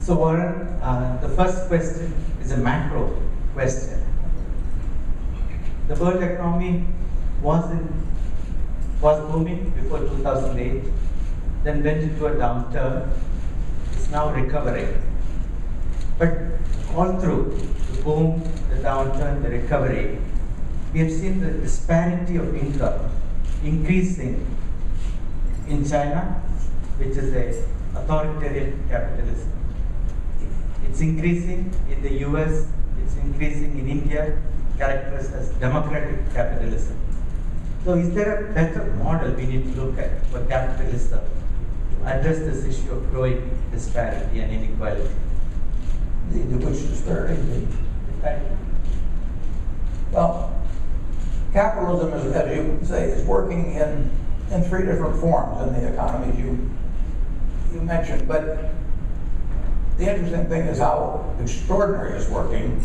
So Warren, the first question is a macro question. The world economy was booming before 2008, then went into a downturn. It's now recovering. But all through the boom, the downturn, the recovery, we have seen the disparity of income increasing in China, which is an authoritarian capitalism. It's increasing in the US, it's increasing in India, characterized as democratic capitalism. So is there a better model we need to look at for capitalism to address this issue of growing disparity and inequality? Which disparity? Well, capitalism, as you say, is working in three different forms in the economies you mentioned. But the interesting thing is how extraordinary is working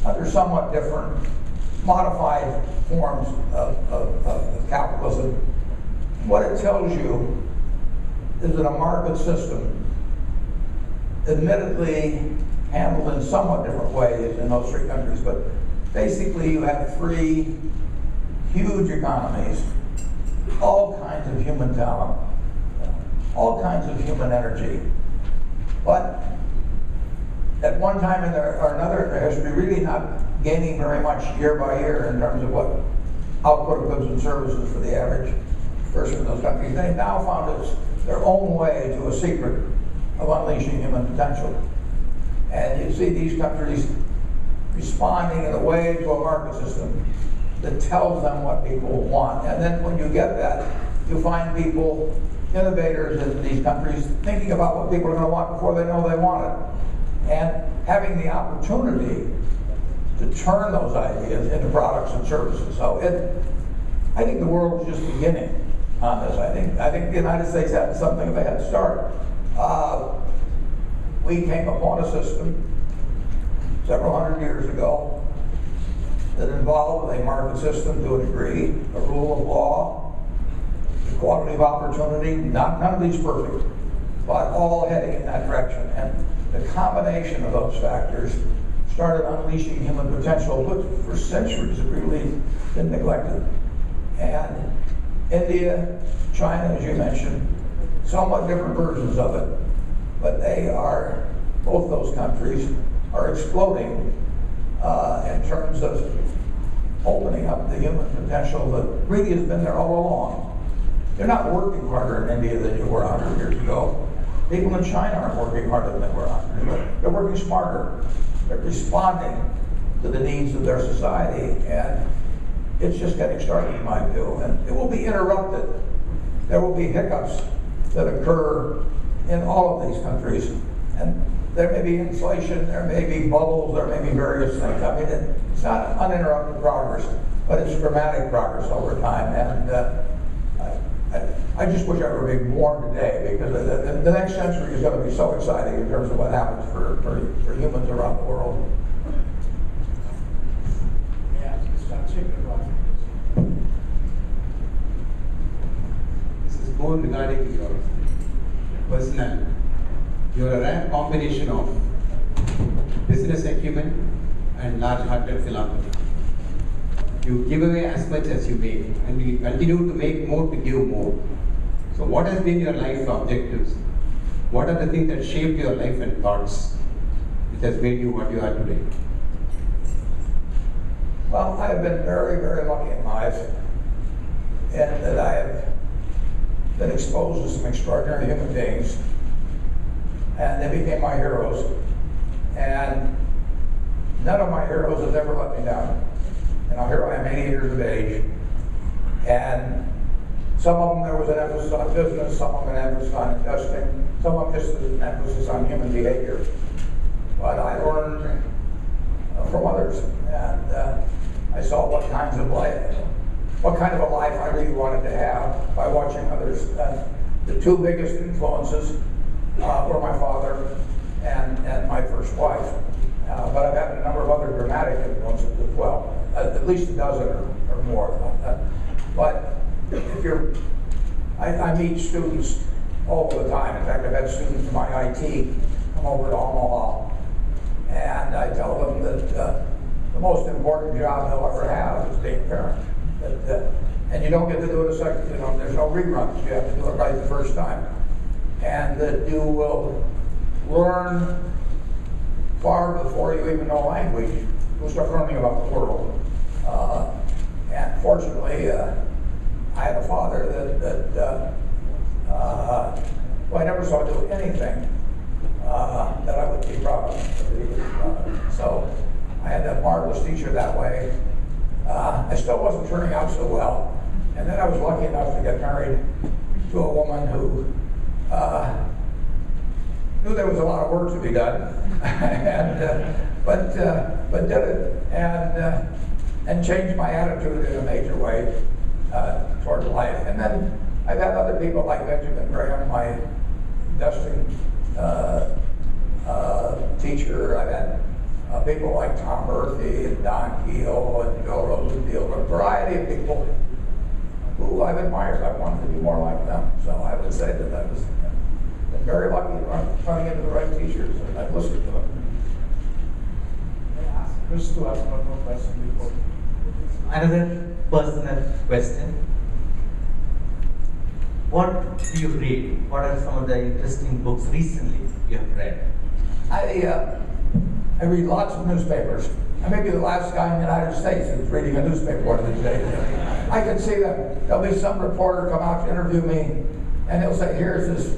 under somewhat different, modified forms of capitalism. What it tells you is that a market system, admittedly handled in somewhat different ways in those three countries, but basically you have three huge economies, all kinds of human talent, all kinds of human energy, but at one time or another in their history, really not gaining very much year by year in terms of what output of goods and services for the average person in those countries. They now found it's their own way to a secret of unleashing human potential. And you see these countries responding in a way to a market system that tells them what people want. And then when you get that, you find people, innovators in these countries, thinking about what people are going to want before they know they want it. And having the opportunity to turn those ideas into products and services. So I think the world is just beginning on this. I think the United States had something of a head start. We came upon a system several hundred years ago that involved a market system to a degree, a rule of law, equality of opportunity, none of these perfect, but all heading in that direction. And the combination of those factors started unleashing human potential, which for centuries have really been neglected. And India, China, as you mentioned, somewhat different versions of it, but both those countries are exploding in terms of opening up the human potential that really has been there all along. You're not working harder in India than you were 100 years ago. People in China aren't working harder than they were 100 years ago. They're working smarter. They're responding to the needs of their society, and it's just getting started, in my view. And it will be interrupted. There will be hiccups that occur in all of these countries. And there may be inflation, there may be bubbles, there may be various things. I mean, it's not uninterrupted progress, but it's dramatic progress over time. And I just wish I were being born today, because the next century is going to be so exciting in terms of what happens for humans around the world. Yeah, this is more regarding your personality. You're a rare combination of business acumen and large-hearted philanthropy. You give away as much as you make, and you continue to make more to give more. So what has been your life objectives? What are the things that shaped your life and thoughts, which has made you what you are today? Well, I have been very, very lucky in life, in that I have been exposed to some extraordinary human beings, and they became my heroes. And none of my heroes have ever let me down. You know, here I am, 80 years of age, and some of them there was an emphasis on business, some of them an emphasis on investing, some of them just an emphasis on human behavior. But I learned from others, and I saw what kind of a life I really wanted to have by watching others. And the two biggest influences were my father and my first wife. But I've had a number of other dramatic influences as well, at least a dozen or more. But I meet students all the time. In fact, I've had students in my IT come over to Omaha. And I tell them that the most important job they'll ever have is being a parent. And you don't get to do it a second, there's no reruns. You have to do it right the first time. And that you will learn far before you even know language. You'll start learning about the world. And fortunately, I had a father that I never saw do anything that I would be proud of. So I had that marvelous teacher that way. I still wasn't turning out so well. And then I was lucky enough to get married to a woman who knew there was a lot of work to be done, but did it and changed my attitude in a major way toward life. And then I've had other people like Benjamin Graham, my investing teacher. I've had people like Tom Murphy and Don Keogh and Joe Rosenfield, a variety of people who I've admired. I wanted to be more like them. So I would say that I was very lucky running into the right teachers, and I've listened to them. Chris to ask one more question before. Another personal question. What do you read? What are some of the interesting books recently you have read? I read lots of newspapers. I may be the last guy in the United States who's reading a newspaper one of these days. I can see that there'll be some reporter come out to interview me, and he'll say, here's this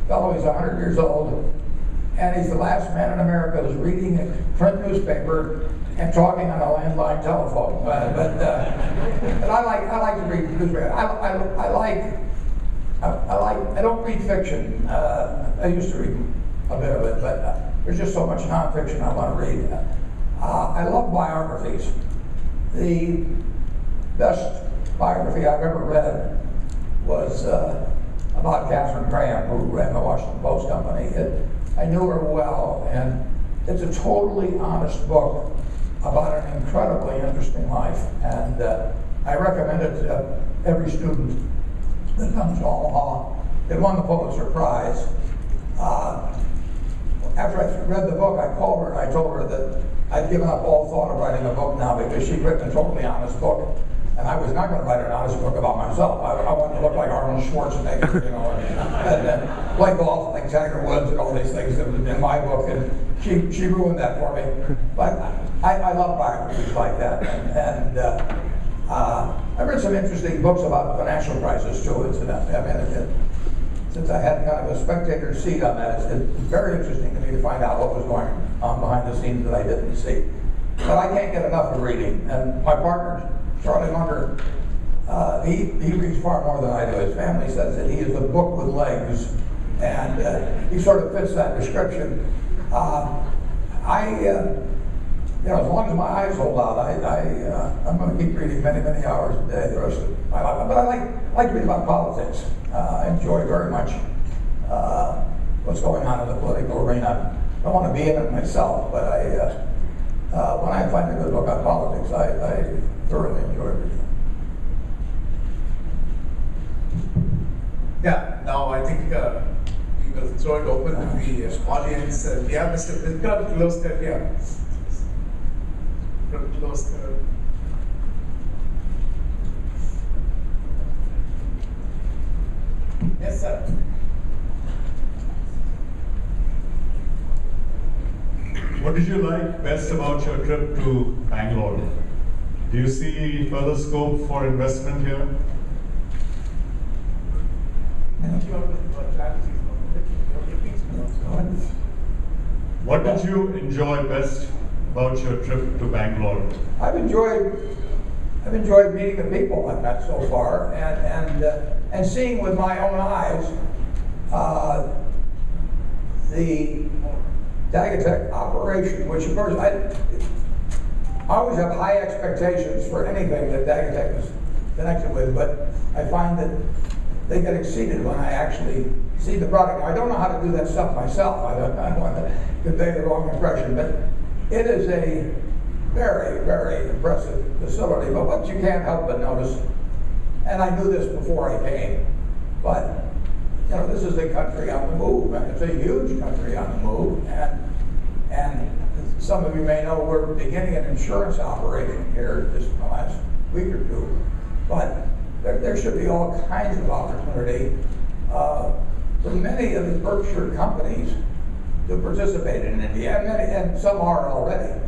fellow, he's 100 years old, and he's the last man in America who's reading a print newspaper and talking on a landline telephone. But I like to read newspapers. I don't read fiction. I used to read a bit of it, but there's just so much nonfiction I want to read. I love biographies. The best biography I've ever read was about Katharine Graham, who ran the Washington Post Company. I knew her well, and it's a totally honest book about an incredibly interesting life. And I recommend it to every student that comes to Omaha. It won the Pulitzer Prize. After I read the book, I called her and I told her that I'd given up all thought of writing a book now because she'd written a totally honest book. And I was not going to write an honest book about myself. I wanted to look like Arnold Schwarzenegger, and play golf like Tiger Woods and all these things in my book. And she ruined that for me. But I love biographies like that. And I've read some interesting books about the financial crisis too, incidentally. I mean, since I had kind of a spectator seat on that, it's very interesting to me to find out what was going on behind the scenes that I didn't see. But I can't get enough of reading. And my partner, Charlie Munger, he reads far more than I do. His family says that he is a book with legs, and he sort of fits that description. As long as my eyes hold out, I'm going to keep reading many, many hours a day the rest of my life. But I like to read about politics. I enjoy very much what's going on in the political arena. I don't want to be in it myself, but when I find a good book on politics, I thoroughly enjoy reading. Yeah, now I think we will throw it open to the audience. We have Mr. Vikram Kirloskar here. Vikram Kirloskar. Yes, sir. What did you like best about your trip to Bangalore? Do you see further scope for investment here? What did you enjoy best about your trip to Bangalore? I've enjoyed meeting the people I've met so far, and seeing with my own eyes the Dagatech operation, which of course I always have high expectations for anything that Dagatech is connected with, but I find that they get exceeded when I actually see the product. Now, I don't know how to do that stuff myself. I don't want to convey the wrong impression, but it is a very, very impressive facility. But what you can't help but notice, and I knew this before I came, but this is a country on the move, and it's a huge country on the move. And some of you may know we're beginning an insurance operation here just in the last week or two. But there should be all kinds of opportunity for many of the Berkshire companies to participate in India, and some are already.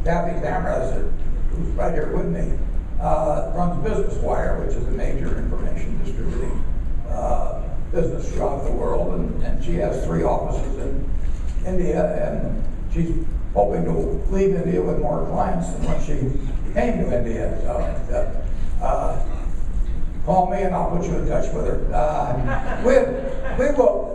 Kathy Tamras, who's right here with me, runs Business Wire, which is a major information distributing business throughout the world, and she has 3 offices in India, and she's hoping to leave India with more clients than when she came to India. So, call me and I'll put you in touch with her. We will.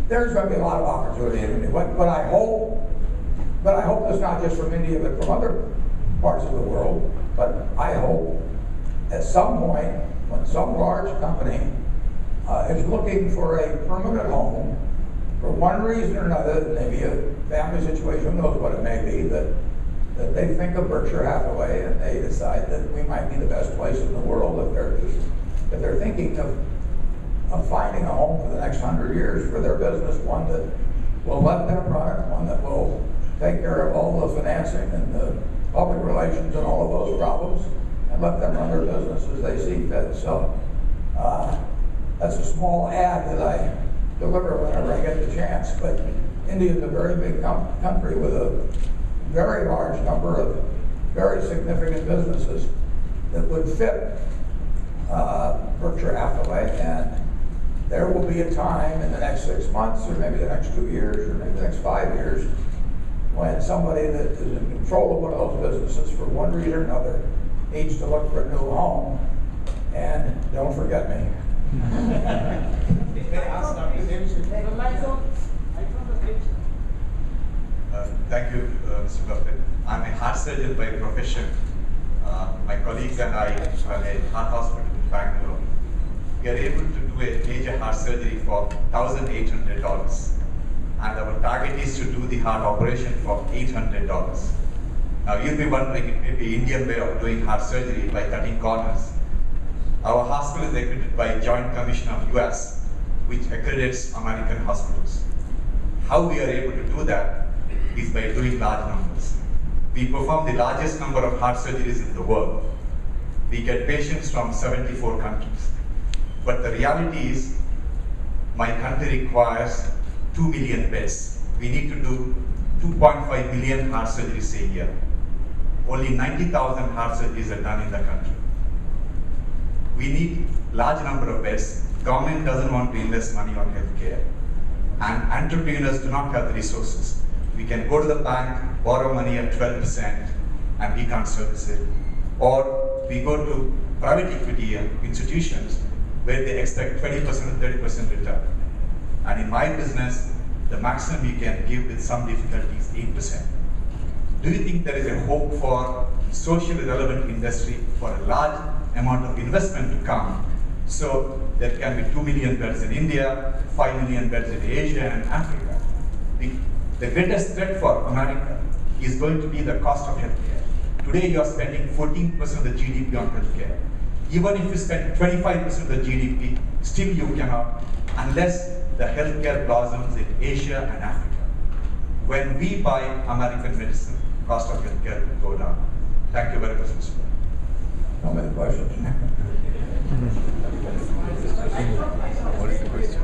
There's going to be a lot of opportunity in India. But I hope it's not just from India, but from other parts of the world. But I hope at some point, when some large company is looking for a permanent home, for one reason or another, maybe a family situation, who knows what it may be, that they think of Berkshire Hathaway and they decide that we might be the best place in the world if they're thinking of finding a home for the next 100 years for their business, one that will let them run it, one that will take care of all the financing and the public relations and all of those problems, and let them run their business as they see fit. So that's a small ad that I deliver whenever I get the chance. But India is a very big country with a very large number of very significant businesses that would fit Berkshire Hathaway, and there will be a time in the next 6 months, or maybe the next 2 years, or maybe the next 5 years, when somebody that is in control of one of those businesses for one reason or another needs to look for a new home, and don't forget me. Thank you, Mr. Buffett. I'm a heart surgeon by profession. My colleagues and I run a heart hospital in Bangalore. We are able to do a major heart surgery for $1,800. And our target is to do the heart operation for $800. Now you'll be wondering, it may be Indian way of doing heart surgery by cutting corners. Our hospital is accredited by Joint Commission of US, which accredits American hospitals. How we are able to do that is by doing large numbers. We perform the largest number of heart surgeries in the world. We get patients from 74 countries. But the reality is, my country requires 2 million beds. We need to do 2.5 million heart surgeries a year. Only 90,000 heart surgeries are done in the country. We need large number of beds. Government doesn't want to invest money on healthcare. And entrepreneurs do not have the resources. We can go to the bank, borrow money at 12%, and we can't service it. Or we go to private equity institutions where they expect 20% or 30% return. And in my business, the maximum you can give with some difficulty is 8%. Do you think there is a hope for socially relevant industry for a large amount of investment to come? So there can be 2 million beds in India, 5 million beds in Asia and Africa. The greatest threat for America is going to be the cost of healthcare. Today you are spending 14% of the GDP on healthcare. Even if you spend 25% of the GDP, still you cannot, unless the healthcare blossoms in Asia and Africa. When we buy American medicine, cost of healthcare will go down. Thank you very much, Mr. How many questions? What is the question?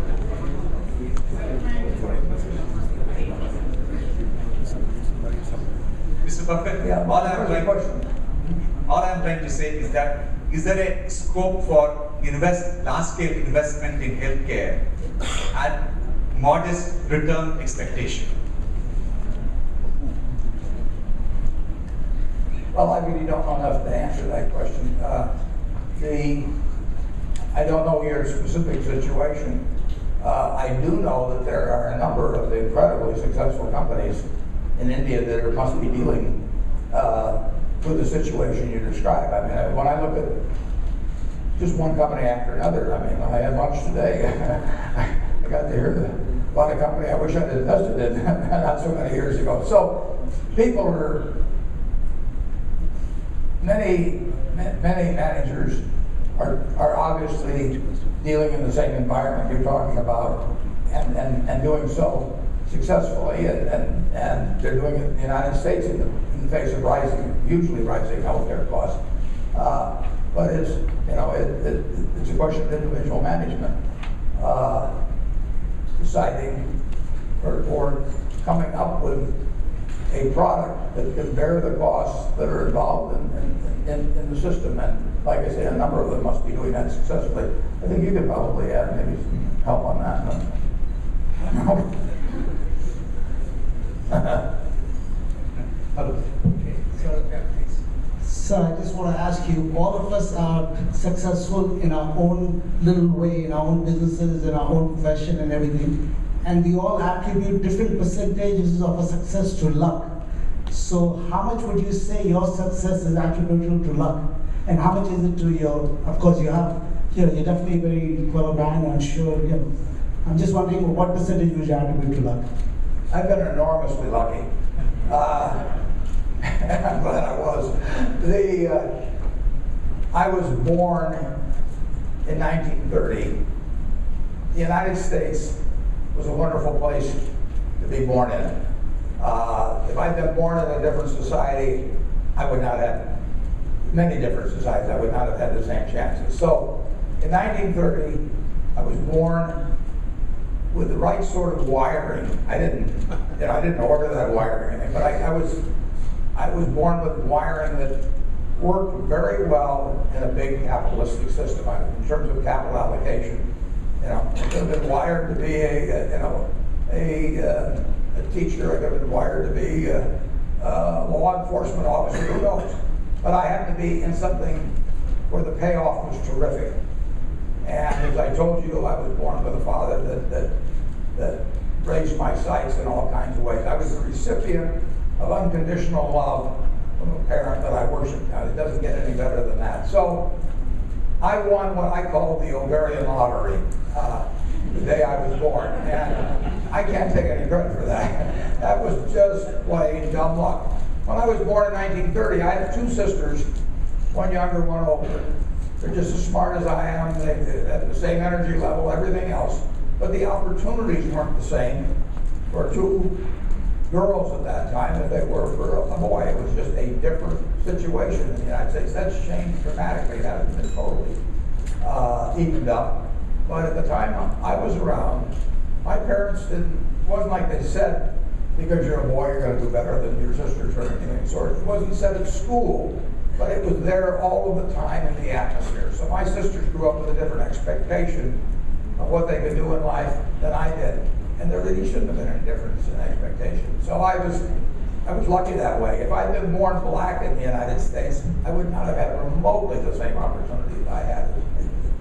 Mr. Buffett, Yeah, all I'm trying to say is that, is there a scope for large-scale investment in healthcare at modest return expectation? Well, I really don't know enough to answer that question. I don't know your specific situation. I do know that there are a number of incredibly successful companies in India that must be dealing with the situation you describe. I mean, when I look at just one company after another, I mean, when I had lunch today, I got to hear about a company I wish I'd invested in not so many years ago. So people are, many managers are obviously dealing in the same environment you're talking about and doing so successfully, and they're doing it in the United States in the face of hugely rising healthcare costs. But it's, you know, it's a question of individual management, deciding or coming up with a product that can bear the costs that are involved in the system. And like I say, a number of them must be doing that successfully. I think you could probably add maybe some help on that. Hello. So I just want to ask you, all of us are successful in our own little way, in our own businesses, in our own profession and everything. And we all attribute different percentages of a success to luck. So how much would you say your success is attributable to luck? And how much is it to your, of course you have, you know, you're definitely a very clever man, I'm sure, you know. I'm just wondering what percentage would you attribute to luck? I've been enormously lucky. I'm glad I was. I was born in 1930. The United States was a wonderful place to be born in. If I'd been born in a different society, I would not have, many different societies, I would not have had the same chances. So in 1930, I was born with the right sort of wiring. I didn't order that wiring or anything, but I was born with wiring that worked very well in a big capitalistic system. In terms of capital allocation, you know, I could have been wired to be a teacher. I could have been wired to be a law enforcement officer. Who knows? But I had to be in something where the payoff was terrific. And as I told you, I was born with a father that raised my sights in all kinds of ways. I was the recipient of unconditional love from a parent that I worshiped. Now, it doesn't get any better than that. So I won what I call the ovarian lottery the day I was born. And I can't take any credit for that. That was just plain dumb luck. When I was born in 1930, I had two sisters, one younger, one older. They're just as smart as I am. They had the same energy level, everything else. But the opportunities weren't the same for two girls at that time as they were for a boy. It was just a different situation in the United States. That's changed dramatically. It hasn't been totally evened up. But at the time I was around, my parents wasn't like they said, because you're a boy, you're going to do better than your sisters or anything sort. It wasn't said at school, but it was there all of the time in the atmosphere. So my sisters grew up with a different expectation of what they could do in life than I did. And there really shouldn't have been any difference in expectation. So I was lucky that way. If I'd been born black in the United States, I would not have had remotely the same opportunities I had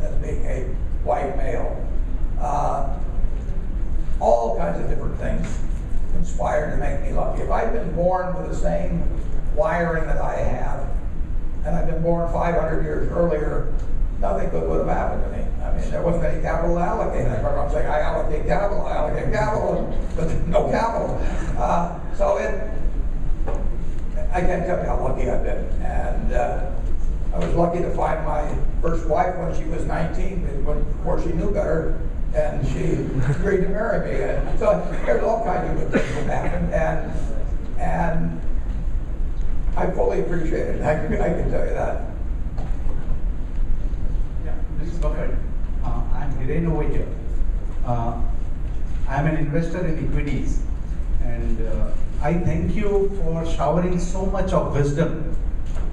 as being a white male. All kinds of different things conspired to make me lucky. If I'd been born with the same wiring that I have, and I'd been born 500 years earlier, nothing good would have happened to me. I mean, there wasn't any capital allocated. I'm saying I allocate capital, but no capital. I can't tell you how lucky I've been. And I was lucky to find my first wife when she was 19, before she knew better, and she agreed to marry me. And so there's all kinds of good things that happened, and I fully appreciate it. I can tell you that. Yeah, Mrs. Buffett, I'm Hiren over here. I'm an investor in equities, and I thank you for showering so much of wisdom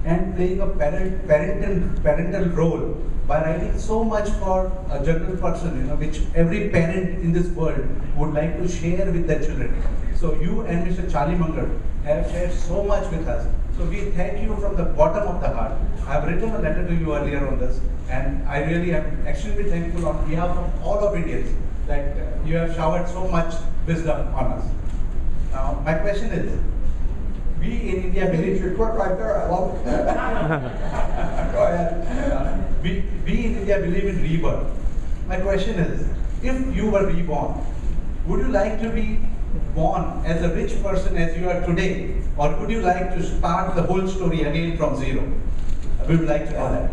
and playing a parental role by writing so much for a general person, which every parent in this world would like to share with their children. So you and Mr. Charlie Munger have shared so much with us. So we thank you from the bottom of the heart. I've written a letter to you earlier on this, and I really am extremely thankful on behalf of all of Indians that you have showered so much wisdom on us. Now, my question is, we in India believe Your quote right there, I love it. Go ahead. we in India believe in rebirth. My question is, if you were reborn, would you like to be born as a rich person as you are today, or would you like to start the whole story again from zero? We would like to know that.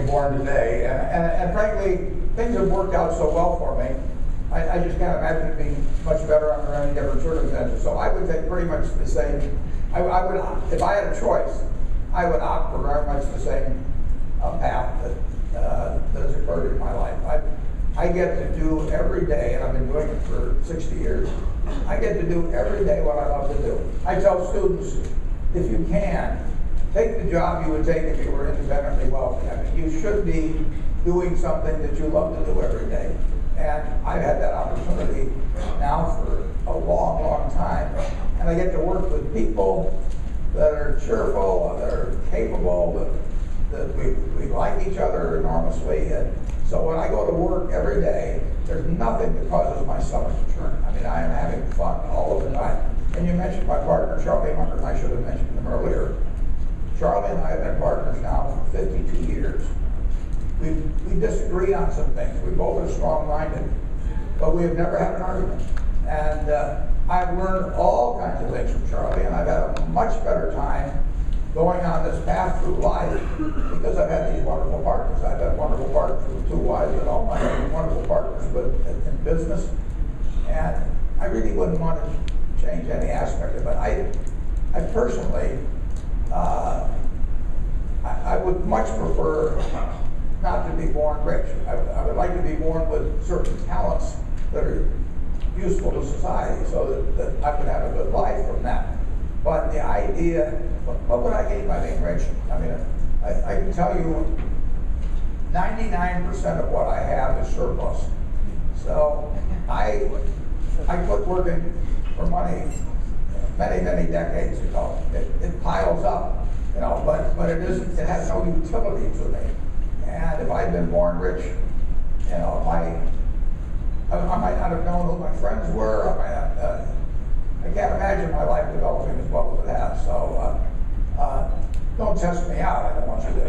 born today. And frankly, things have worked out so well for me. I just can't imagine it being much better under any different circumstances. So I would take pretty much the same. I would, if I had a choice, I would opt for very much the same path that has occurred in my life. I get to do every day, and I've been doing it for 60 years, I get to do every day what I love to do. I tell students, if you can, take the job you would take if you were independently wealthy. I mean, you should be doing something that you love to do every day. And I've had that opportunity now for a long, long time. And I get to work with people that are cheerful, that are capable, that we like each other enormously. And so when I go to work every day, there's nothing that causes my stomach to churn. I mean, I am having fun all of the time. And you mentioned my partner, Charlie Munger, and I should have mentioned him earlier. Charlie and I have been partners now for 52 years. We disagree on some things. We both are strong-minded, but we have never had an argument. And I've learned all kinds of things from Charlie, and I've had a much better time going on this path through life because I've had these wonderful partners. I've had wonderful partners with 2 wives at home. I've had wonderful partners in business, and I really wouldn't want to change any aspect of it. I personally, I would much prefer not to be born rich. I would like to be born with certain talents that are useful to society so that I could have a good life from that. But the idea, what would I gain by being rich? I mean, I can tell you 99% of what I have is surplus. So I quit working for money many, many decades ago. It piles up, you know, but it isn't, it has no utility to me. And if I'd been born rich, you know, I might not have known who my friends were. I can't imagine my life developing as well as it has. So don't test me out. I don't want you to.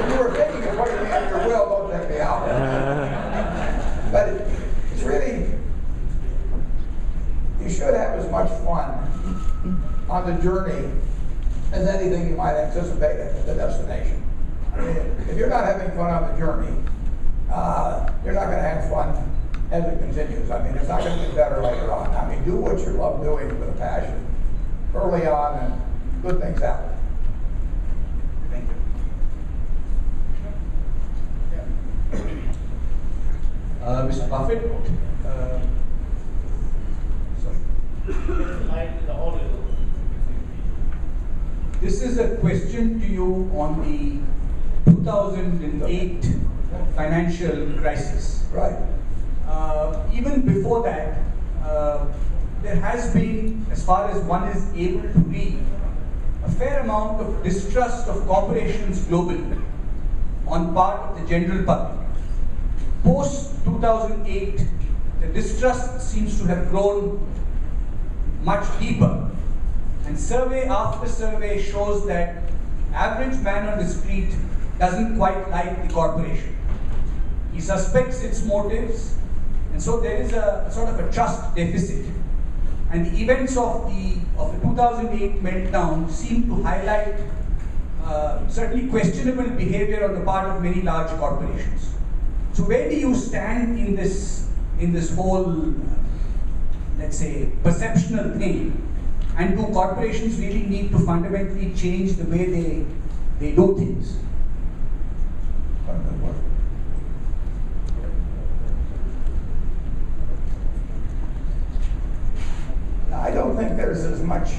If you were thinking of putting me in your will, don't take me out. But it's really, you should have as much fun on the journey as anything you might anticipate at the destination. I mean, if you're not having fun on the journey, you're not going to have fun as it continues. I mean, it's not going to get better later on. I mean, do what you love doing with a passion early on, and good things happen. Thank you. Mr. Buffett, this is a question to you on the 2008 financial crisis. Right. Even before that, there has been, as far as one is able to read, a fair amount of distrust of corporations globally on part of the general public. Post 2008, the distrust seems to have grown much deeper, and survey after survey shows that average man on the street doesn't quite like the corporation. He suspects its motives, and so there is a sort of a trust deficit. And the events of the 2008 meltdown seem to highlight certainly questionable behavior on the part of many large corporations. So where do you stand in this whole, let's say, perceptional thing? And do corporations really need to fundamentally change the way they do things? I don't think there's as much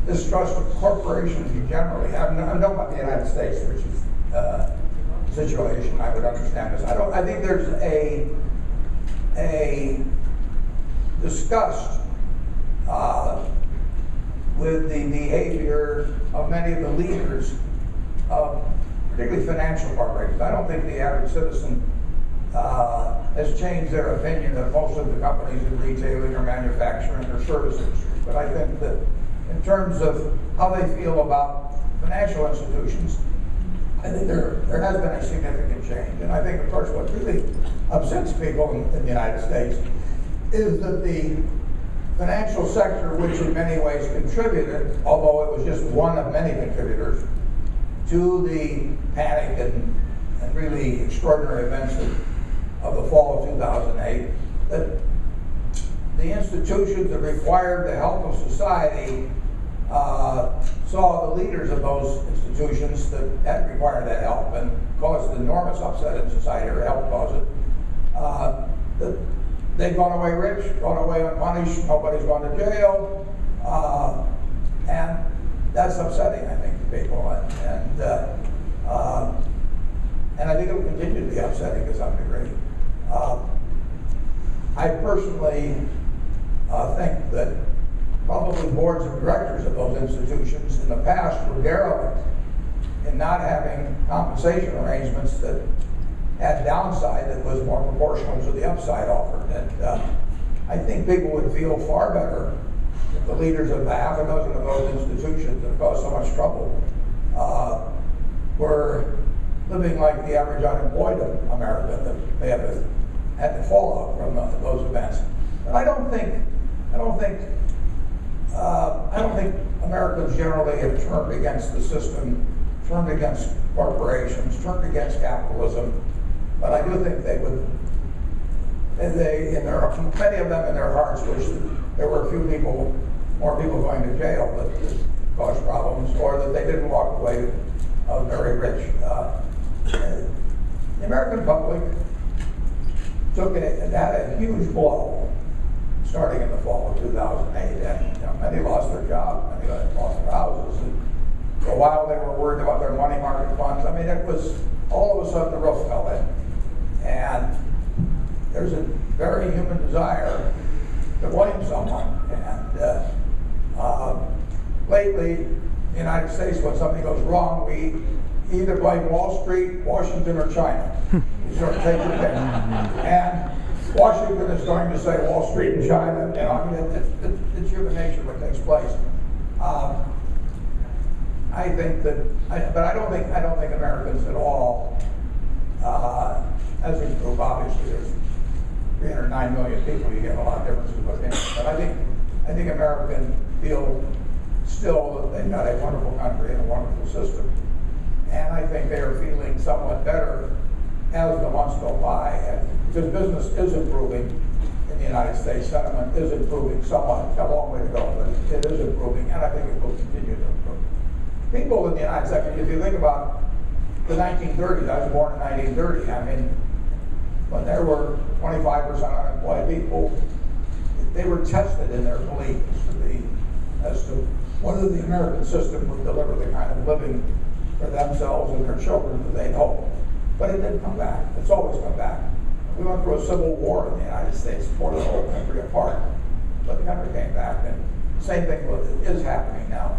distrust of corporations generally. I'm talking about the United States, which is a situation I would understand this. I think there's a disgust with the behavior of many of the leaders of particularly financial corporations. I don't think the average citizen has changed their opinion of most of the companies in retailing or manufacturing or service industry. But I think that in terms of how they feel about financial institutions, I think there has been a significant change. And I think, of course, what really upsets people in the United States is that the financial sector, which in many ways contributed, although it was just one of many contributors, to the panic and really extraordinary events of the fall of 2008, that the institutions that required the help of society saw the leaders of those institutions that had required that help and caused enormous upset in society, or helped cause it. That they've gone away rich, gone away unpunished, nobody's gone to jail, and that's upsetting, I think, to people. And I think it will continue to be upsetting to some degree. I personally think that probably boards of directors of those institutions in the past were derelict in not having compensation arrangements that had downside that was more proportional to the upside offered. And I think people would feel far better if the leaders of half a dozen of those institutions that caused so much trouble were living like the average unemployed American that may have had the fallout from those events. But I don't think Americans generally have turned against the system, turned against corporations, turned against capitalism. But I do think they would, many of them in their hearts wish that there were more people going to jail that caused problems, or that they didn't walk away very rich. The American public had a huge blow starting in the fall of 2008, and many lost their jobs, many lost their houses, and for a while they were worried about their money market funds. I mean, it was all of a sudden the roof fell in, and there's a very human desire to blame someone. And lately, in the United States, when something goes wrong, we either blame Wall Street, Washington, or China. You sort of take your pick. And Washington is going to say Wall Street and China. You know, I mean, it's human nature what takes place. I think that, but I don't think Americans at all, as a group, obviously there's 309 million people, you get a lot of differences of opinion. But I think Americans feel still that they've got a wonderful country and a wonderful system. And I think they are feeling somewhat better as the months go by. And because business is improving in the United States, sentiment is improving somewhat. A long way to go, but it is improving, and I think it will continue to improve. People in the United States, if you think about the 1930s, I was born in 1930, I mean, when there were 25% unemployed people, they were tested in their belief as to whether the American system would deliver the kind of living for themselves and their children that they'd hoped. But it did come back. It's always come back. We went through a civil war in the United States, tore the whole country apart. But the country came back, and the same thing is happening now.